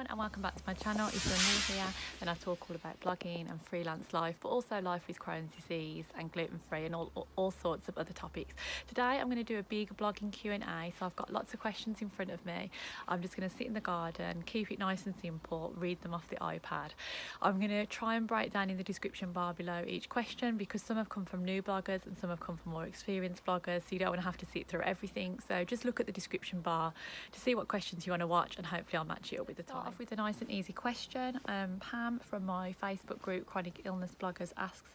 everyone and welcome back to my channel. If you're new here, then I talk all about blogging and freelance life, but also life with Crohn's disease and gluten-free and all sorts of other topics. Today I'm going to do a big blogging Q&A, so I've got lots of questions in front of me. I'm just going to sit in the garden, keep it nice and simple, read them off the iPad. I'm going to try and break down in the description bar below each question because some have come from new bloggers and some have come from more experienced bloggers, so you don't want to have to sit through everything. So just look at the description bar to see what questions you want to watch, and hopefully I'll match it up with the time. Start off with a nice and easy question. Pam from my Facebook group Chronic Illness Bloggers asks,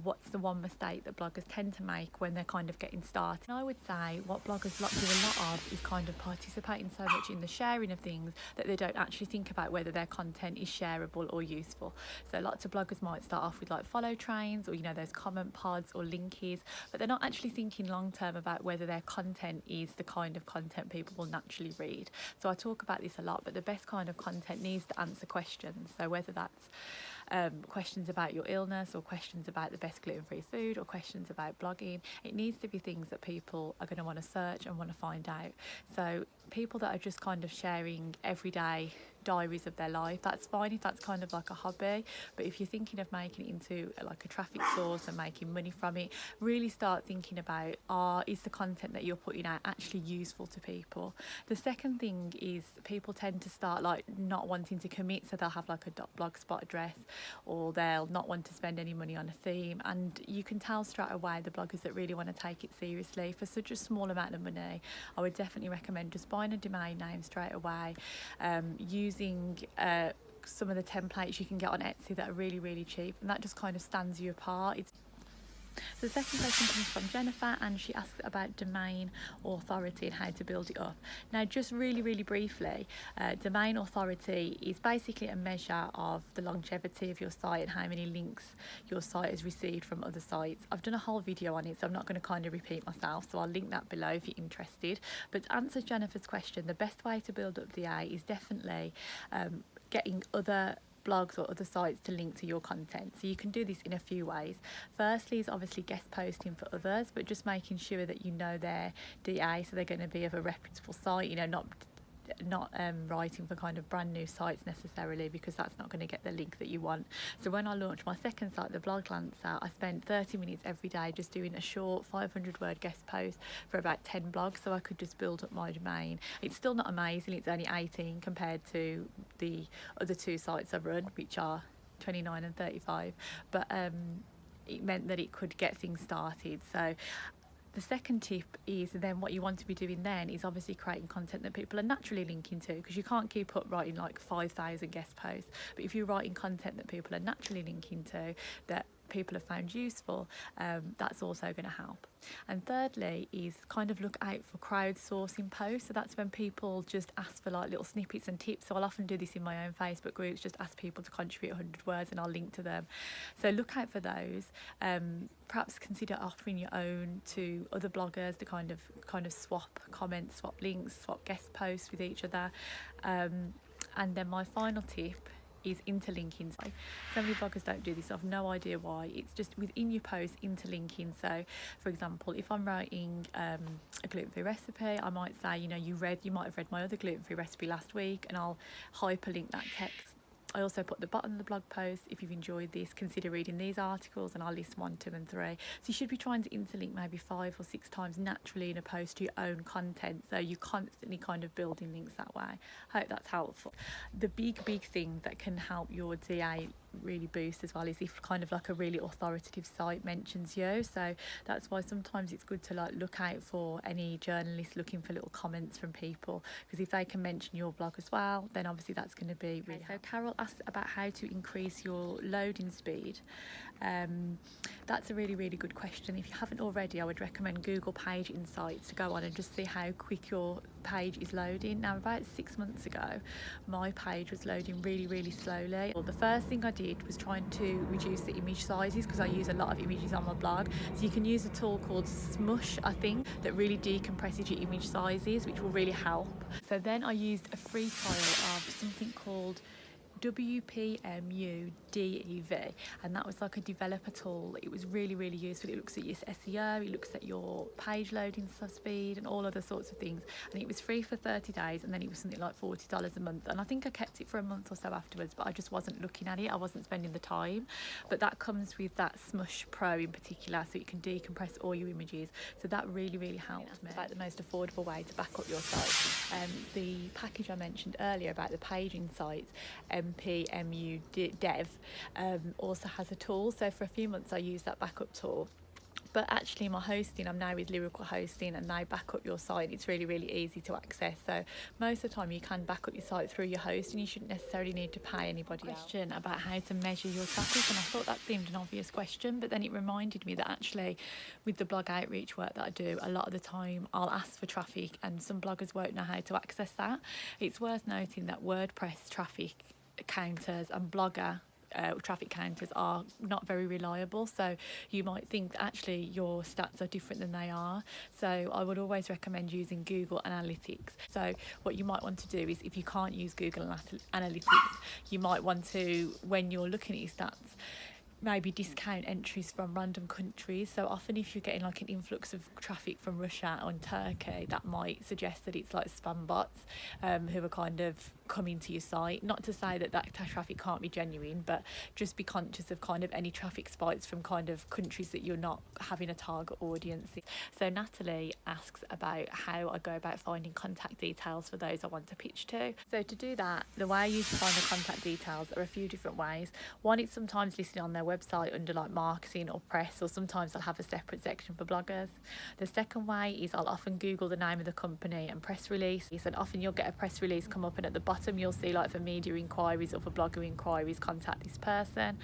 what's the one mistake that bloggers tend to make when they're kind of getting started? And I would say what bloggers do a lot of is kind of participating so much in the sharing of things that they don't actually think about whether their content is shareable or useful. So lots of bloggers might start off with like follow trains or those comment pods or linkies, but they're not actually thinking long term about whether their content is the kind of content people will naturally read. So I talk about this a lot, but the best kind of content needs to answer questions. So whether that's questions about your illness or questions about the best gluten-free food or questions about blogging, it needs to be things that people are going to want to search and want to find out. So people that are just kind of sharing everyday diaries of their life, that's fine if that's kind of like a hobby, but if you're thinking of making it into like a traffic source and making money from it, really start thinking about is the content that you're putting out actually useful to people. The second thing is people tend to start like not wanting to commit, so they'll have like a .blogspot address or they'll not want to spend any money on a theme, and you can tell straight away the bloggers that really want to take it seriously. For such a small amount of money, I would definitely recommend just buying a domain name straight away, using some of the templates you can get on Etsy that are really cheap, and that just kind of stands you apart. So the second question comes from Jennifer, and she asks about domain authority and how to build it up. Now, just really briefly, domain authority is basically a measure of the longevity of your site and how many links your site has received from other sites. I've done a whole video on it, so I'm not going to kind of repeat myself, so I'll link that below if you're interested. But to answer Jennifer's question, the best way to build up DA is definitely getting other blogs or other sites to link to your content. So you can do this in a few ways. Firstly is obviously guest posting for others, but just making sure that you know their DA, so they're going to be of a reputable site, not writing for kind of brand new sites necessarily, because that's not going to get the link that you want. So when I launched my second site, the Blog Lancer, I spent 30 minutes every day just doing a short 500-word guest post for about 10 blogs, so I could just build up my domain. It's still not amazing, it's only 18 compared to the other two sites I've run, which are 29 and 35, but it meant that it could get things started. So the second tip is then what you want to be doing then is obviously creating content that people are naturally linking to, because you can't keep up writing like 5,000 guest posts, but if you're writing content that people are naturally linking to, that people have found useful, that's also going to help. And thirdly is kind of look out for crowdsourcing posts. So that's when people just ask for like little snippets and tips. So I'll often do this in my own Facebook groups, just ask people to contribute 100 words and I'll link to them. So look out for those. Perhaps consider offering your own to other bloggers to kind of swap comments, swap links, swap guest posts with each other. And then my final tip is interlinking. So many bloggers don't do this, I've no idea why. It's just within your post interlinking. So for example, if I'm writing a gluten-free recipe, I might say, you might have read my other gluten-free recipe last week, and I'll hyperlink that text. I also put at the bottom of the blog post, if you've enjoyed this, consider reading these articles, and I'll list 1, 2 and 3. So you should be trying to interlink maybe 5 or 6 times naturally in a post to your own content, so you're constantly kind of building links that way. I hope that's helpful. The big thing that can help your DA really boost as well is if kind of like a really authoritative site mentions you. So that's why sometimes it's good to like look out for any journalists looking for little comments from people, because if they can mention your blog as well, then obviously that's going to be really helpful. So Carol asked about how to increase your loading speed. That's a really good question. If you haven't already, I would recommend Google Page Insights to go on and just see how quick your page is loading. Now, about 6 months ago, my page was loading really slowly. Well, the first thing I did was trying to reduce the image sizes, because I use a lot of images on my blog. So you can use a tool called Smush, I think, that really decompresses your image sizes, which will really help. So then I used a free trial of something called WPMUDEV, and that was like a developer tool. It was really, really useful. It looks at your SEO, it looks at your page loading speed and all other sorts of things. And it was free for 30 days, and then it was something like $40 a month. And I think I kept it for a month or so afterwards, but I just wasn't looking at it. I wasn't spending the time. But that comes with that Smush Pro in particular, so you can decompress all your images. So that really, really helped me. It's about the most affordable way to back up your site. The package I mentioned earlier about the paging sites, MPMU Dev, also has a tool. So for a few months I used that backup tool. But actually my hosting, I'm now with Lyrical Hosting, and they back up your site. It's really, really easy to access. So most of the time you can back up your site through your host, and you shouldn't necessarily need to pay anybody else. Question about how to measure your traffic, and I thought that seemed an obvious question, but then it reminded me that actually with the blog outreach work that I do, a lot of the time I'll ask for traffic and some bloggers won't know how to access that. It's worth noting that WordPress traffic counters and Blogger traffic counters are not very reliable, so you might think that actually your stats are different than they are. So I would always recommend using Google Analytics. So what you might want to do is, if you can't use Google Analytics, you might want to, when you're looking at your stats, maybe discount entries from random countries. So often if you're getting like an influx of traffic from Russia or Turkey, that might suggest that it's like spam bots who are kind of coming to your site. Not to say that traffic can't be genuine, but just be conscious of kind of any traffic spikes from kind of countries that you're not having a target audience. So Natalie asks about how I go about finding contact details for those I want to pitch to. So to do that, the way I use to find the contact details are a few different ways. One is sometimes listed on their website under like marketing or press, or sometimes I'll have a separate section for bloggers. The second way is I'll often Google the name of the company and press release, and often you'll get a press release come up, and at the bottom you'll see like for media inquiries or for blogger inquiries, contact this person.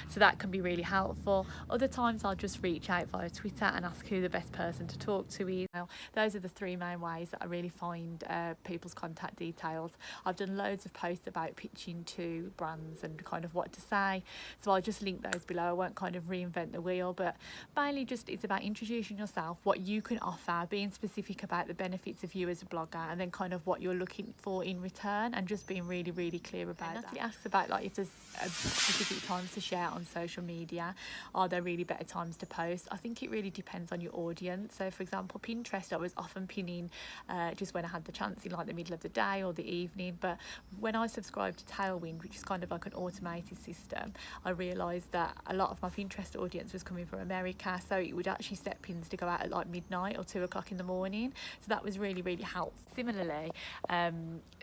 So that can be really helpful. Other times I'll just reach out via Twitter and ask who the best person to talk to is. Now, those are the three main ways that I really find people's contact details. I've done loads of posts about pitching to brands and kind of what to say, so I'll just link those below. I won't kind of reinvent the wheel, but mainly just it's about introducing yourself, what you can offer, being specific about the benefits of you as a blogger, and then kind of what you're looking for in return, and just being really, really clear about that. Natalie asks about like if there's specific times to share on social media. Are there really better times to post? I think it really depends on your audience. So for example, Pinterest, I was often pinning just when I had the chance in like the middle of the day or the evening. But when I subscribed to Tailwind, which is kind of like an automated system, I realised that a lot of my Pinterest audience was coming from America, so it would actually set pins to go out at like midnight or 2 o'clock in the morning. So that was really, really helpful. Similarly,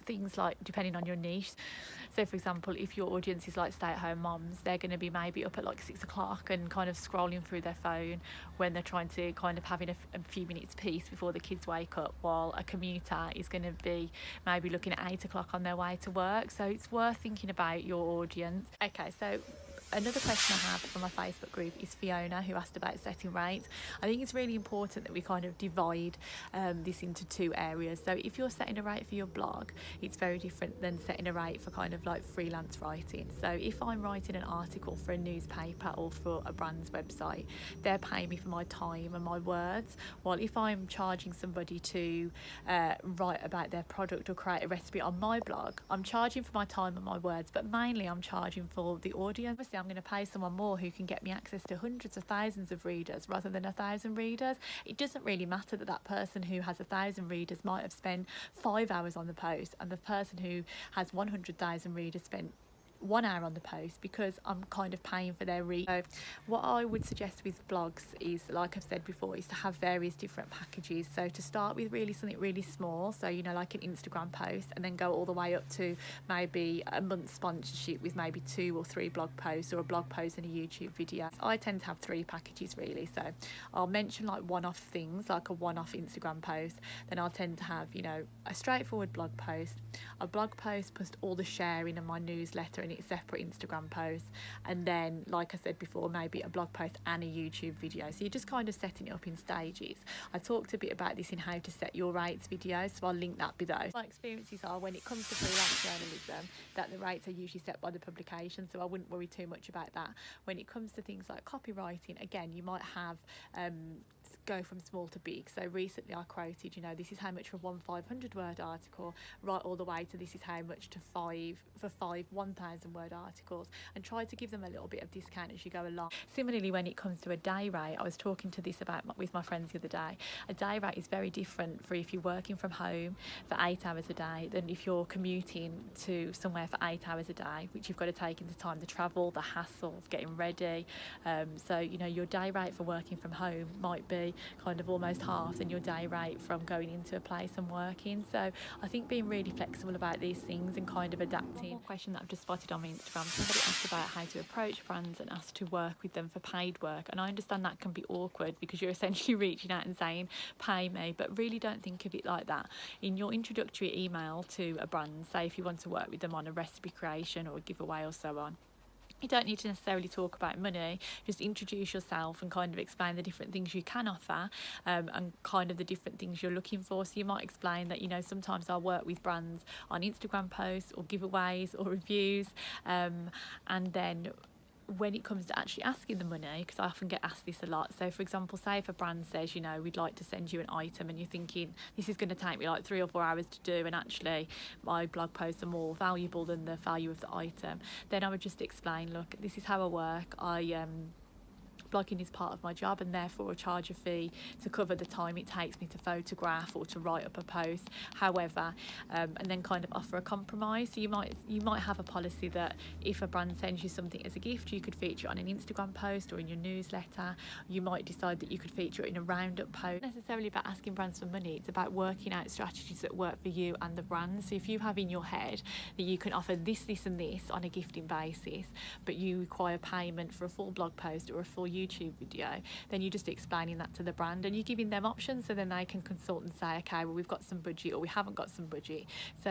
things like depending on your niche. So for example, if your audience is like stay-at-home moms, they're going to be maybe up at like 6 o'clock and kind of scrolling through their phone when they're trying to kind of having a few minutes peace before the kids wake up, while a commuter is going to be maybe looking at 8 o'clock on their way to work. So it's worth thinking about your audience. Okay, so another question I have from my Facebook group is Fiona, who asked about setting rates. I think it's really important that we kind of divide this into two areas. So if you're setting a rate for your blog, it's very different than setting a rate for kind of like freelance writing. So if I'm writing an article for a newspaper or for a brand's website, they're paying me for my time and my words. While if I'm charging somebody to write about their product or create a recipe on my blog, I'm charging for my time and my words, but mainly I'm charging for the audience. Obviously, I'm going to pay someone more who can get me access to hundreds of thousands of readers rather than 1,000 readers. It doesn't really matter that that person who has 1,000 readers might have spent 5 hours on the post, and the person who has 100,000 readers spent 1 hour on the post, because I'm kind of paying for their reach. So what I would suggest with blogs is, like I've said before, is to have various different packages. So to start with really something really small, so you know, like an Instagram post, and then go all the way up to maybe a month's sponsorship with maybe 2 or 3 blog posts, or a blog post and a YouTube video. I tend to have 3 packages really. So I'll mention like one-off things, like a one-off Instagram post, then I'll tend to have, you know, a straightforward blog post, a blog post plus all the sharing and my newsletter in its separate Instagram post, and then, like I said before, maybe a blog post and a YouTube video. So you're just kind of setting it up in stages. I talked a bit about this in how to set your rates video, so I'll link that below. My experiences are, when it comes to freelance journalism, that the rates are usually set by the publication, so I wouldn't worry too much about that. When it comes to things like copywriting, again, you might have go from small to big. So recently I quoted, this is how much for one 500-word article, right all the way to this is how much to five 1,000-word articles, and try to give them a little bit of discount as you go along. Similarly, when it comes to a day rate, I was talking to this about with my friends the other day. A day rate is very different for if you're working from home for 8 hours a day than if you're commuting to somewhere for 8 hours a day, which you've got to take into time the travel, the hassle of getting ready. So your day rate for working from home might be kind of almost half than your day rate from going into a place and working. So I think being really flexible about these things and kind of adapting. One more question that I've just spotted on my Instagram, somebody asked about how to approach brands and asked to work with them for paid work, and I understand that can be awkward because you're essentially reaching out and saying pay me, but really don't think of it like that. In your introductory email to a brand, say if you want to work with them on a recipe creation or a giveaway or so on, you don't need to necessarily talk about money, just introduce yourself and kind of explain the different things you can offer, and kind of the different things you're looking for. So you might explain that, sometimes I'll work with brands on Instagram posts or giveaways or reviews, and then when it comes to actually asking the money, because I often get asked this a lot. So for example, say if a brand says, we'd like to send you an item, and you're thinking this is going to take me like 3 or 4 hours to do, and actually my blog posts are more valuable than the value of the item, then I would just explain, look, this is how I work. Blogging is part of my job, and therefore I charge a fee to cover the time it takes me to photograph or to write up a post. However, and then kind of offer a compromise. So you might have a policy that if a brand sends you something as a gift, you could feature it on an Instagram post or in your newsletter. You might decide that you could feature it in a roundup post. Not necessarily about asking brands for money, it's about working out strategies that work for you and the brand. So if you have in your head that you can offer this and this on a gifting basis, but you require payment for a full blog post or a full YouTube video, then you're just explaining that to the brand and you're giving them options, so then they can consult and say, okay, well, we've got some budget or we haven't got some budget. So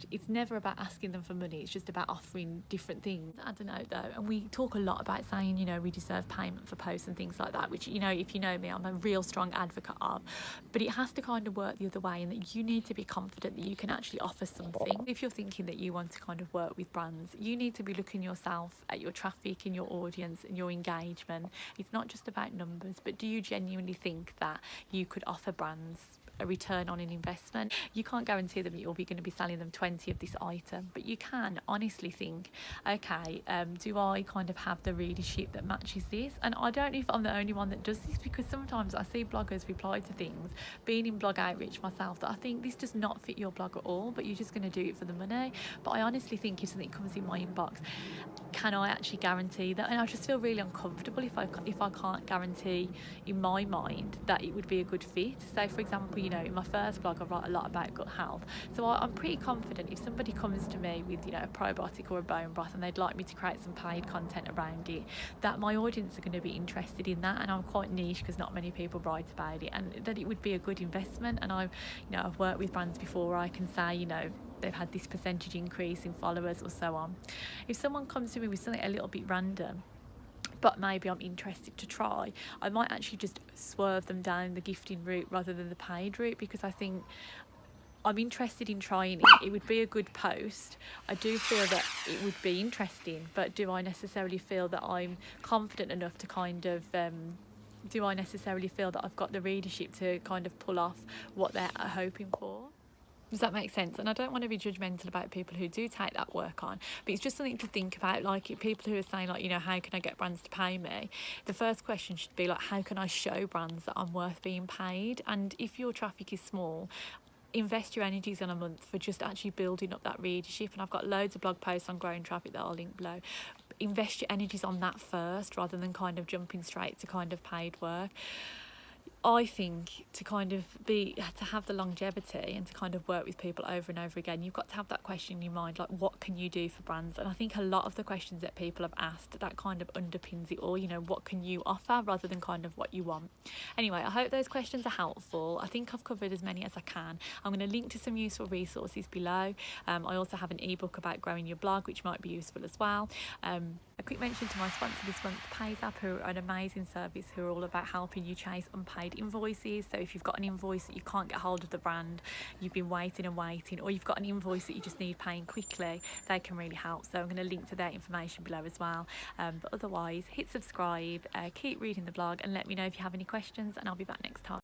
it's never about asking them for money, it's just about offering different things. I don't know though, and we talk a lot about saying, we deserve payment for posts and things like that, which, if you know me, I'm a real strong advocate of, but it has to kind of work the other way, in that you need to be confident that you can actually offer something. If you're thinking that you want to kind of work with brands, you need to be looking yourself at your traffic and your audience and your engagement. It's not just about numbers, but do you genuinely think that you could offer brands a return on an investment? You can't guarantee them you'll be going to be selling them 20 of this item, but you can honestly think, okay, do I kind of have the readership that matches this? And I don't know if I'm the only one that does this, because sometimes I see bloggers reply to things, being in blog outreach myself, that I think this does not fit your blog at all, but you're just going to do it for the money. But I honestly think if something comes in my inbox, can I actually guarantee that? And I just feel really uncomfortable if I can't guarantee in my mind that it would be a good fit. So for example, in my first blog I write a lot about gut health, so I'm pretty confident if somebody comes to me with a probiotic or a bone broth and they'd like me to create some paid content around it, that my audience are going to be interested in that, and I'm quite niche because not many people write about it, and that it would be a good investment. And I've worked with brands before where I can say they've had this percentage increase in followers or so on. If someone comes to me with something a little bit random, but maybe I'm interested to try, I might actually just swerve them down the gifting route rather than the paid route, because I think I'm interested in trying it. It would be a good post. I do feel that it would be interesting, but do I necessarily feel that I'm confident enough to kind of do I necessarily feel that I've got the readership to kind of pull off what they're hoping for? Does that make sense? And I don't want to be judgmental about people who do take that work on, but it's just something to think about. Like people who are saying how can I get brands to pay me? The first question should be how can I show brands that I'm worth being paid? And if your traffic is small, invest your energies in a month for just actually building up that readership. And I've got loads of blog posts on growing traffic that I'll link below. Invest your energies on that first rather than kind of jumping straight to kind of paid work. I think to have the longevity and to kind of work with people over and over again, you've got to have that question in your mind, what can you do for brands? And I think a lot of the questions that people have asked, that kind of underpins it all, what can you offer rather than kind of what you want. Anyway, I hope those questions are helpful. I think I've covered as many as I can. I'm going to link to some useful resources below. I also have an ebook about growing your blog, which might be useful as well. A quick mention to my sponsor this month, PayZap, who are an amazing service who are all about helping you chase unpaid invoices. So if you've got an invoice that you can't get hold of the brand, you've been waiting and waiting, or you've got an invoice that you just need paying quickly, they can really help. So I'm going to link to their information below as well. But otherwise, hit subscribe, keep reading the blog, and let me know if you have any questions, and I'll be back next time.